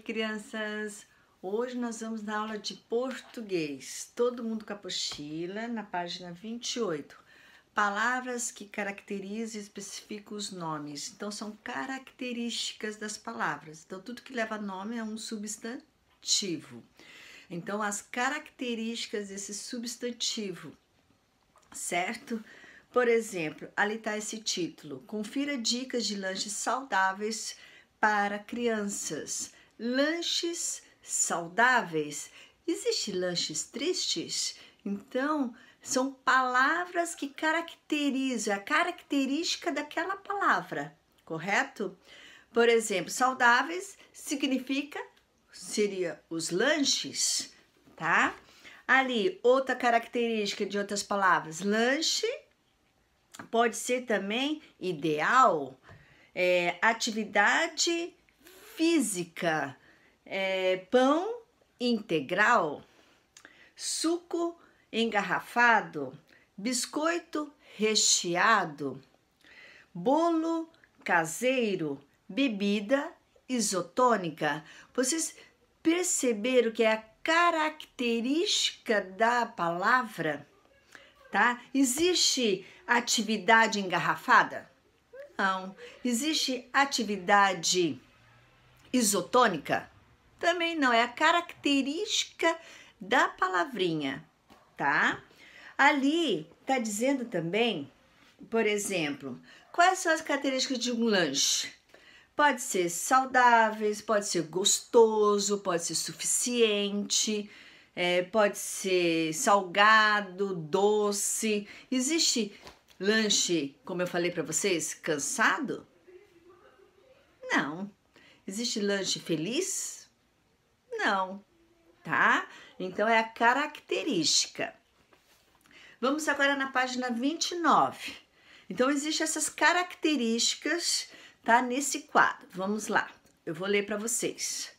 crianças! Hoje nós vamos na aula de português. Todo mundo com a apostila, na página 28. Palavras que caracterizam e especificam os nomes. Então, são características das palavras. Então, tudo que leva nome é um substantivo. Então, as características desse substantivo, certo? Por exemplo, ali está esse título. Confira dicas de lanches saudáveis para crianças. Lanches saudáveis. Existem lanches tristes? Então, são palavras que caracterizam, a característica daquela palavra, correto? Por exemplo, saudáveis seria os lanches, tá? Ali, outra característica de outras palavras, lanche pode ser também ideal, atividade física, pão integral, suco engarrafado, biscoito recheado, bolo caseiro, bebida isotônica. Vocês perceberam que é a característica da palavra, tá? Existe atividade engarrafada? Não. Existe atividade isotônica? Também não. É a característica da palavrinha, tá? Ali tá dizendo também, por exemplo, quais são as características de um lanche? Pode ser saudáveis, pode ser gostoso, pode ser suficiente, pode ser salgado, doce. Existe lanche, como eu falei para vocês, cansado? Não. Existe lanche feliz? Não, tá? Então, é a característica. Vamos agora na página 29. Então, existem essas características, tá? Nesse quadro. Vamos lá. Eu vou ler para vocês.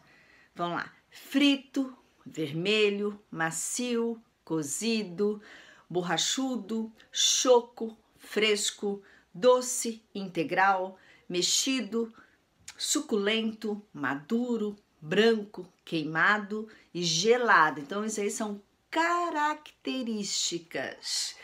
Vamos lá. Frito, vermelho, macio, cozido, borrachudo, choco, fresco, doce, integral, mexido, suculento, maduro, branco, queimado e gelado. Então, isso aí são características.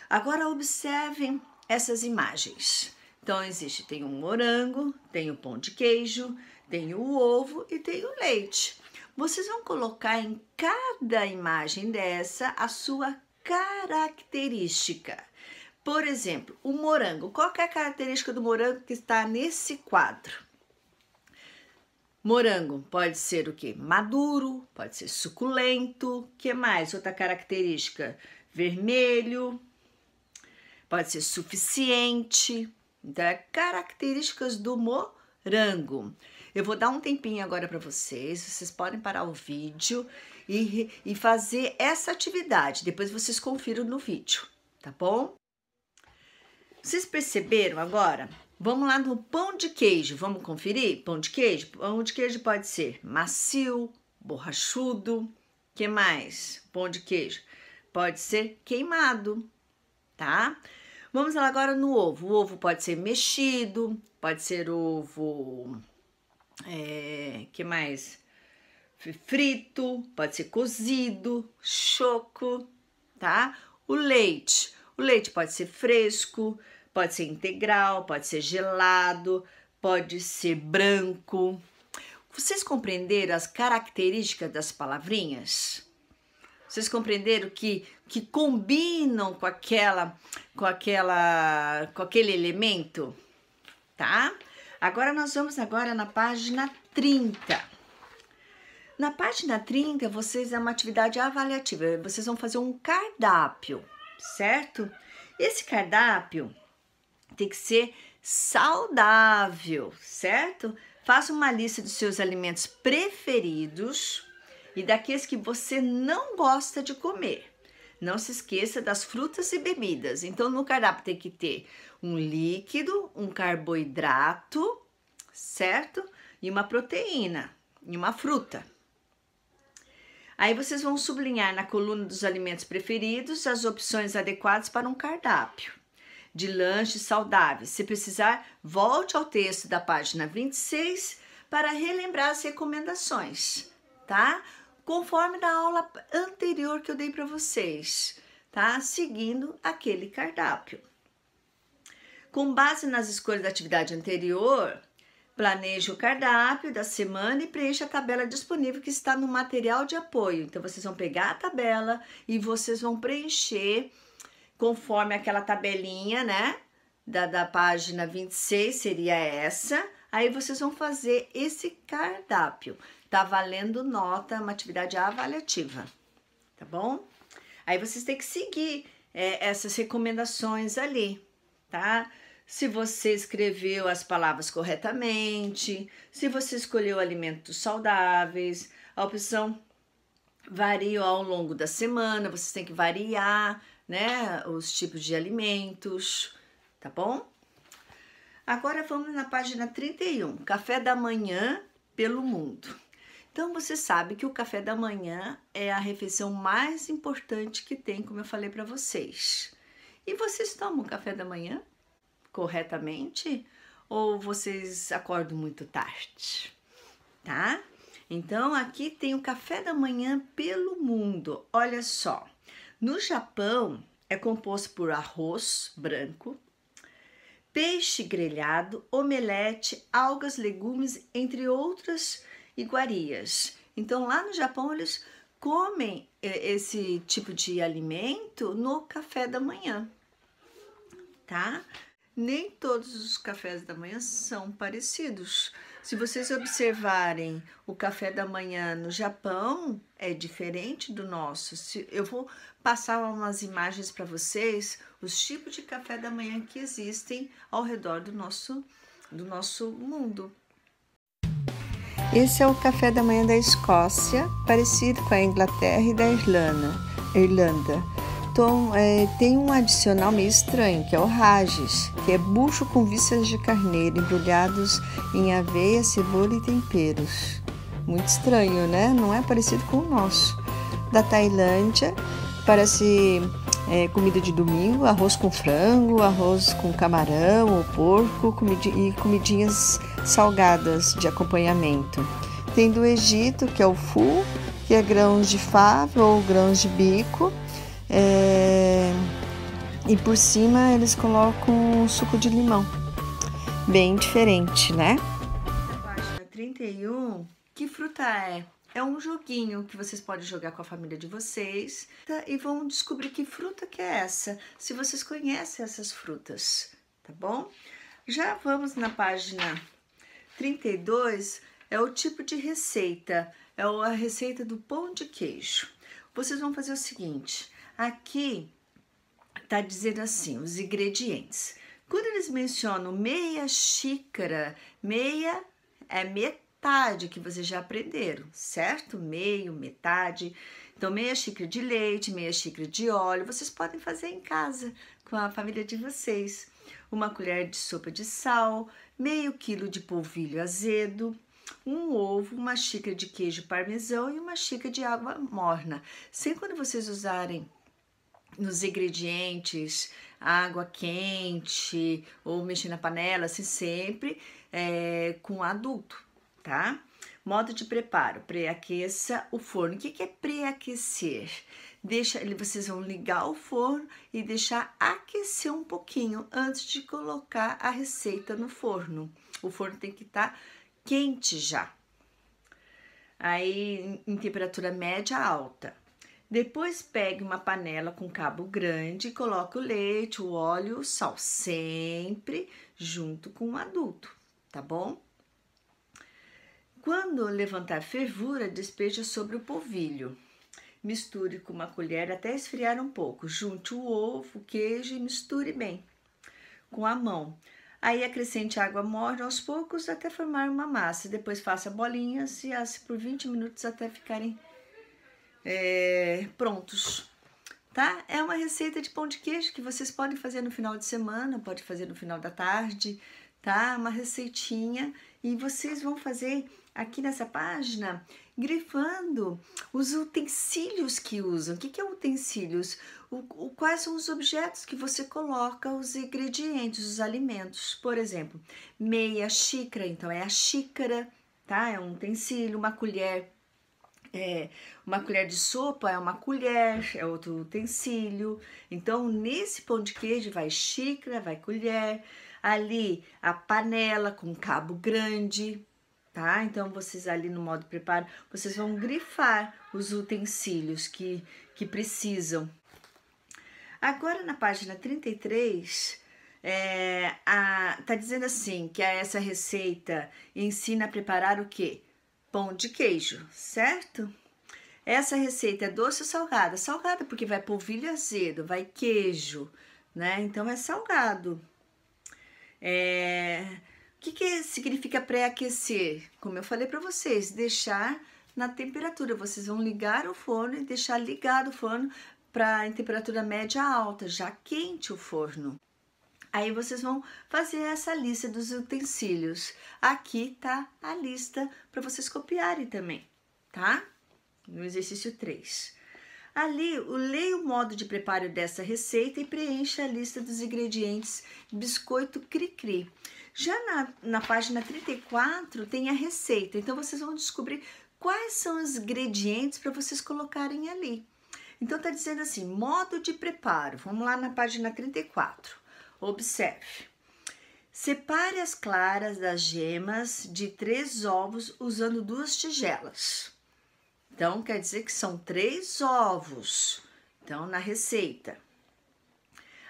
Agora, observem essas imagens. Então, tem um morango, tem o pão de queijo, tem o ovo e tem o leite. Vocês vão colocar em cada imagem dessa a sua característica. Por exemplo, o morango. Qual que é a característica do morango que está nesse quadro? Morango pode ser o quê? Maduro, pode ser suculento. O que mais? Outra característica, vermelho, pode ser suficiente. Então, é características do morango. Eu vou dar um tempinho agora para vocês podem parar o vídeo e fazer essa atividade. Depois vocês confiram no vídeo, tá bom? Vocês perceberam agora? Vamos lá no pão de queijo, vamos conferir? Pão de queijo? Pão de queijo pode ser macio, borrachudo. O que mais? Pão de queijo pode ser queimado, tá? Vamos lá agora no ovo. O ovo pode ser mexido, pode ser ovo... que mais? Frito, pode ser cozido, choco, tá? O leite pode ser fresco, pode ser integral, pode ser gelado, pode ser branco. Vocês compreenderam as características das palavrinhas? Vocês compreenderam que combinam com aquele elemento, tá? Agora nós vamos na página 30. Na página 30, é uma atividade avaliativa. Vocês vão fazer um cardápio, certo? Esse cardápio tem que ser saudável, certo? Faça uma lista dos seus alimentos preferidos e daqueles que você não gosta de comer. Não se esqueça das frutas e bebidas. Então, no cardápio tem que ter um líquido, um carboidrato, certo? E uma proteína, e uma fruta. Aí vocês vão sublinhar na coluna dos alimentos preferidos as opções adequadas para um cardápio de lanches saudáveis. Se precisar, volte ao texto da página 26 para relembrar as recomendações, tá? Conforme da aula anterior que eu dei para vocês, tá? Seguindo aquele cardápio. Com base nas escolhas da atividade anterior, planeje o cardápio da semana e preencha a tabela disponível que está no material de apoio. Então, vocês vão pegar a tabela e vocês vão preencher conforme aquela tabelinha, né? Da página 26, seria essa. Aí, vocês vão fazer esse cardápio. Tá valendo nota, uma atividade avaliativa, tá bom? Aí, vocês têm que seguir essas recomendações ali, tá? Se você escreveu as palavras corretamente, se você escolheu alimentos saudáveis, a opção varia ao longo da semana, vocês têm que variar, né, os tipos de alimentos, tá bom? Agora vamos na página 31, café da manhã pelo mundo. Então você sabe que o café da manhã é a refeição mais importante que tem, como eu falei para vocês. E vocês tomam café da manhã corretamente ou vocês acordam muito tarde, tá? Então aqui tem o café da manhã pelo mundo. Olha só, no Japão é composto por arroz branco, peixe grelhado, omelete, algas, legumes, entre outras iguarias. Então lá no Japão eles comem esse tipo de alimento no café da manhã, tá? Nem todos os cafés da manhã são parecidos. Se vocês observarem o café da manhã no Japão, é diferente do nosso. Eu vou passar umas imagens para vocês, os tipos de café da manhã que existem ao redor do nosso mundo. Esse é o café da manhã da Escócia, parecido com a Inglaterra e da Irlanda. Então, tem um adicional meio estranho, que é o Haggis, que é bucho com vísceras de carneiro embrulhados em aveia, cebola e temperos. Muito estranho, né? Não é parecido com o nosso. Da Tailândia, parece comida de domingo, arroz com frango, arroz com camarão ou porco e comidinhas salgadas de acompanhamento. Tem do Egito, que é o Pho, que é grãos de fava ou grãos de bico. E por cima eles colocam suco de limão, bem diferente, né? Página 31, que fruta é? É um joguinho que vocês podem jogar com a família de vocês, tá? E vão descobrir que fruta que é essa, se vocês conhecem essas frutas, tá bom? Já vamos na página 32, é o tipo de receita, é a receita do pão de queijo. Vocês vão fazer o seguinte, aqui tá dizendo assim, os ingredientes. Quando eles mencionam meia xícara, meia é metade que vocês já aprenderam, certo? Meio, metade. Então, meia xícara de leite, meia xícara de óleo, vocês podem fazer em casa com a família de vocês. Uma colher de sopa de sal, meio quilo de polvilho azedo, um ovo, uma xícara de queijo parmesão e uma xícara de água morna. Sempre quando vocês usarem nos ingredientes, água quente ou mexer na panela, assim, sempre com adulto, tá? Modo de preparo, pré-aqueça o forno. O que é pré-aquecer? Vocês vão ligar o forno e deixar aquecer um pouquinho antes de colocar a receita no forno. O forno tem que estar quente já. Aí, em temperatura média alta. Depois pegue uma panela com cabo grande e coloque o leite, o óleo e o sal, sempre junto com o adulto, tá bom? Quando levantar fervura, despeja sobre o polvilho. Misture com uma colher até esfriar um pouco. Junte o ovo, o queijo e misture bem com a mão. Aí acrescente água morna aos poucos até formar uma massa. Depois faça bolinhas e asse por 20 minutos até ficarem prontos, tá? É uma receita de pão de queijo que vocês podem fazer no final de semana, pode fazer no final da tarde, tá? Uma receitinha e vocês vão fazer aqui nessa página grifando os utensílios que usam. O que é utensílios? Quais são os objetos que você coloca os ingredientes, os alimentos. Por exemplo, meia xícara, então é a xícara, tá? É um utensílio, uma colher de sopa é uma colher, é outro utensílio. Então, nesse pão de queijo vai xícara, vai colher, ali a panela com cabo grande, tá? Então, vocês ali no modo preparo, vocês vão grifar os utensílios que precisam. Agora, na página 33, tá dizendo assim, que essa receita ensina a preparar o quê? Pão de queijo, certo? Essa receita é doce ou salgada? Salgada porque vai polvilho azedo, vai queijo, né? Então é salgado. O que significa pré-aquecer? Como eu falei para vocês, deixar na temperatura. Vocês vão ligar o forno e deixar ligado o forno para em temperatura média alta, já quente o forno. Aí vocês vão fazer essa lista dos utensílios. Aqui tá a lista para vocês copiarem também, tá? No exercício 3. Ali, leia o modo de preparo dessa receita e preencha a lista dos ingredientes biscoito cri-cri. Já na página 34 tem a receita, então vocês vão descobrir quais são os ingredientes para vocês colocarem ali. Então tá dizendo assim, modo de preparo. Vamos lá na página 34. Observe. Separe as claras das gemas de 3 ovos usando 2 tigelas. Então, quer dizer que são 3 ovos. Então, na receita.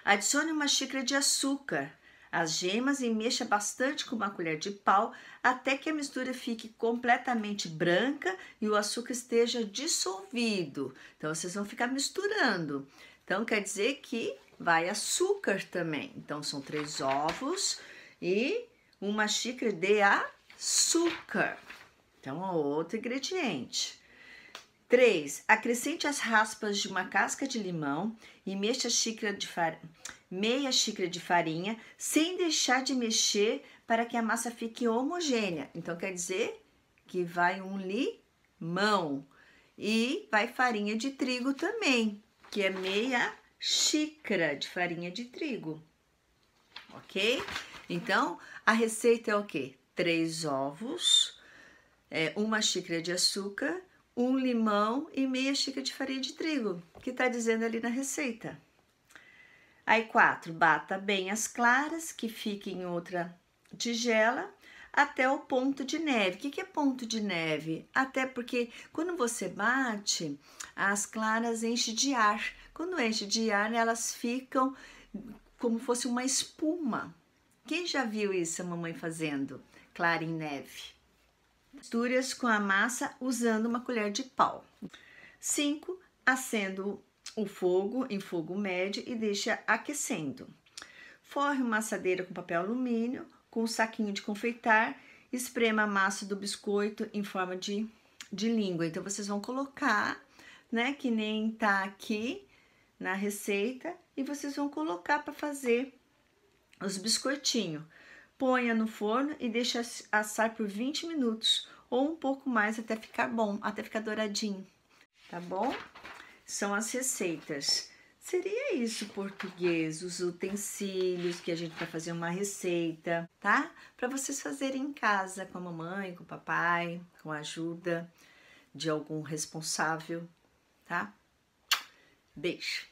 Adicione uma xícara de açúcar às gemas e mexa bastante com uma colher de pau até que a mistura fique completamente branca e o açúcar esteja dissolvido. Então, vocês vão ficar misturando. Então, quer dizer que vai açúcar também. Então, são 3 ovos e uma xícara de açúcar. Então, é outro ingrediente. 3. Acrescente as raspas de uma casca de limão e mexa meia xícara de farinha sem deixar de mexer para que a massa fique homogênea. Então, quer dizer que vai um limão e vai farinha de trigo também, que é meia xícara de farinha de trigo, ok? Então, a receita é o quê? 3 ovos, uma xícara de açúcar, 1 limão e meia xícara de farinha de trigo, que tá dizendo ali na receita. Aí 4, bata bem as claras, que fiquem em outra tigela, até o ponto de neve. O que é ponto de neve? Até porque quando você bate, as claras enchem de ar. Quando enche de ar, elas ficam como fosse uma espuma. Quem já viu isso a mamãe fazendo? Clara em neve. Misture-as com a massa usando uma colher de pau. 5. Acenda o fogo em fogo médio e deixa aquecendo. Forre uma assadeira com papel alumínio, com um saquinho de confeitar, esprema a massa do biscoito em forma de língua. Então, vocês vão colocar, né, que nem tá aqui na receita, e vocês vão colocar para fazer os biscoitinhos. Ponha no forno e deixa assar por 20 minutos ou um pouco mais até ficar bom, até ficar douradinho, tá bom? São as receitas. Seria isso, português, os utensílios que a gente vai fazer uma receita, tá? Para vocês fazerem em casa com a mamãe, com o papai, com a ajuda de algum responsável, tá? Beijo!